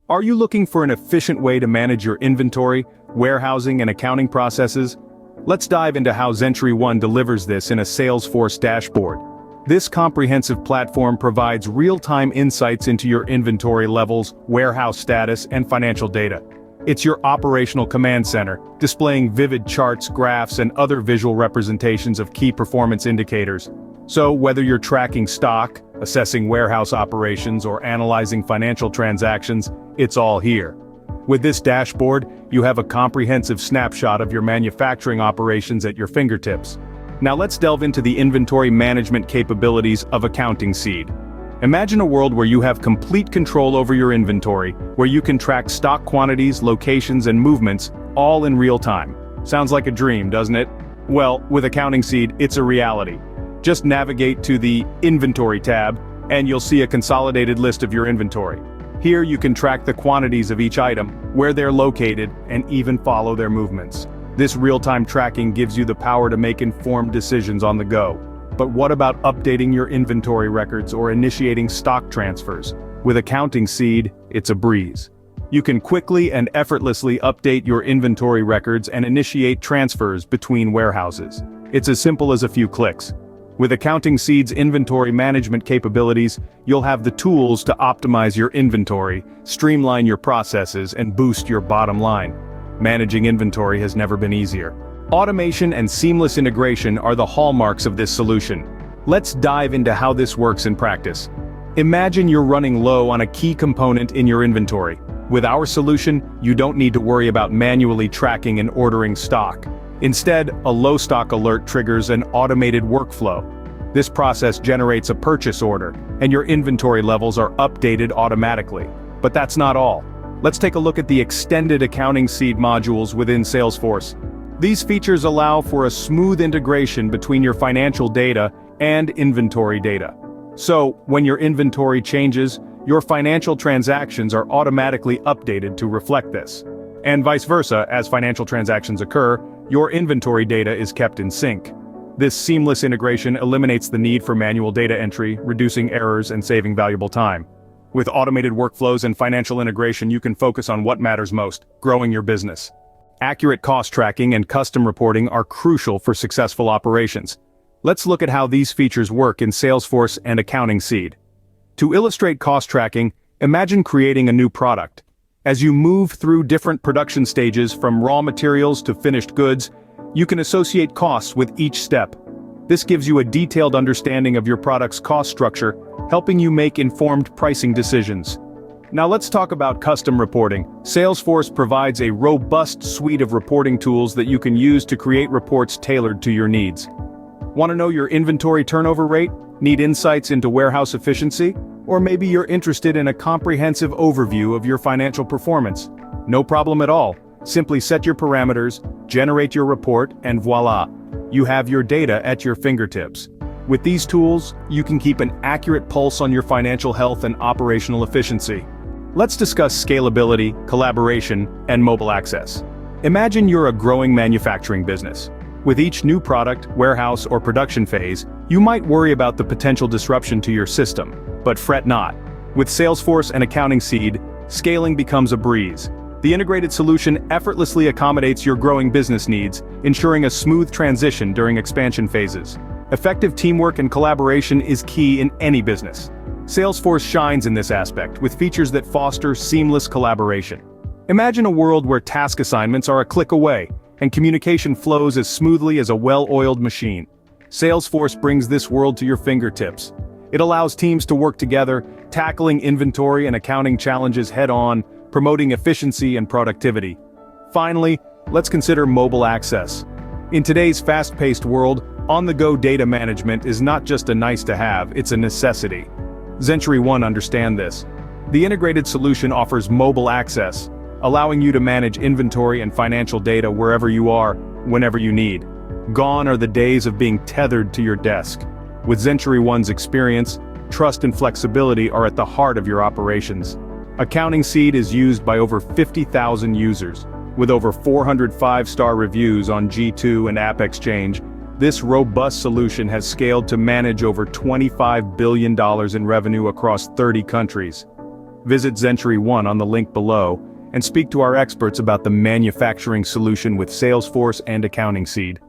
Are you looking for an efficient way to manage your inventory, warehousing, and accounting processes? Let's dive into how Xentury One delivers this in a Salesforce dashboard. This comprehensive platform provides real-time insights into your inventory levels, warehouse status, and financial data. It's your operational command center, displaying vivid charts, graphs, and other visual representations of key performance indicators. So, whether you're tracking stock, assessing warehouse operations, or analyzing financial transactions, it's all here. With this dashboard, you have a comprehensive snapshot of your manufacturing operations at your fingertips. Now let's delve into the inventory management capabilities of Accounting Seed. Imagine a world where you have complete control over your inventory, where you can track stock quantities, locations, and movements, all in real time. Sounds like a dream, doesn't it? Well, with Accounting Seed, it's a reality. Just navigate to the Inventory tab, and you'll see a consolidated list of your inventory. Here you can track the quantities of each item, where they're located, and even follow their movements. This real-time tracking gives you the power to make informed decisions on the go. But what about updating your inventory records or initiating stock transfers? With Accounting Seed, it's a breeze. You can quickly and effortlessly update your inventory records and initiate transfers between warehouses. It's as simple as a few clicks. With Accounting Seed's inventory management capabilities, you'll have the tools to optimize your inventory, streamline your processes, and boost your bottom line. Managing inventory has never been easier. Automation and seamless integration are the hallmarks of this solution. Let's dive into how this works in practice. Imagine you're running low on a key component in your inventory. With our solution, you don't need to worry about manually tracking and ordering stock. Instead, a low stock alert triggers an automated workflow. This process generates a purchase order, and your inventory levels are updated automatically. But that's not all. Let's take a look at the extended Accounting Seed modules within Salesforce. These features allow for a smooth integration between your financial data and inventory data. So, when your inventory changes, your financial transactions are automatically updated to reflect this. And vice versa, as financial transactions occur, your inventory data is kept in sync. This seamless integration eliminates the need for manual data entry, reducing errors and saving valuable time. With automated workflows and financial integration, you can focus on what matters most: growing your business. Accurate cost tracking and custom reporting are crucial for successful operations. Let's look at how these features work in Salesforce and Accounting Seed. To illustrate cost tracking, imagine creating a new product. As you move through different production stages from raw materials to finished goods, you can associate costs with each step. This gives you a detailed understanding of your product's cost structure, helping you make informed pricing decisions. Now let's talk about custom reporting. Salesforce provides a robust suite of reporting tools that you can use to create reports tailored to your needs. Want to know your inventory turnover rate? Need insights into warehouse efficiency? Or maybe you're interested in a comprehensive overview of your financial performance? No problem at all. Simply set your parameters, generate your report, and voila! You have your data at your fingertips. With these tools, you can keep an accurate pulse on your financial health and operational efficiency. Let's discuss scalability, collaboration, and mobile access. Imagine you're a growing manufacturing business. With each new product, warehouse, or production phase, you might worry about the potential disruption to your system. But fret not. With Salesforce and Accounting Seed, scaling becomes a breeze. The integrated solution effortlessly accommodates your growing business needs, ensuring a smooth transition during expansion phases. Effective teamwork and collaboration is key in any business. Salesforce shines in this aspect with features that foster seamless collaboration. Imagine a world where task assignments are a click away, and communication flows as smoothly as a well-oiled machine. Salesforce brings this world to your fingertips. It allows teams to work together, tackling inventory and accounting challenges head-on, promoting efficiency and productivity. Finally, let's consider mobile access. In today's fast-paced world, on-the-go data management is not just a nice-to-have, it's a necessity. Xentury One understands this. The integrated solution offers mobile access, allowing you to manage inventory and financial data wherever you are, whenever you need. Gone are the days of being tethered to your desk. With Xentury One's experience, trust and flexibility are at the heart of your operations. Accounting Seed is used by over 50,000 users. With over 400 five-star reviews on G2 and AppExchange, this robust solution has scaled to manage over $25 billion in revenue across 30 countries. visit Xentury One on the link below, and speak to our experts about the manufacturing solution with Salesforce and Accounting Seed.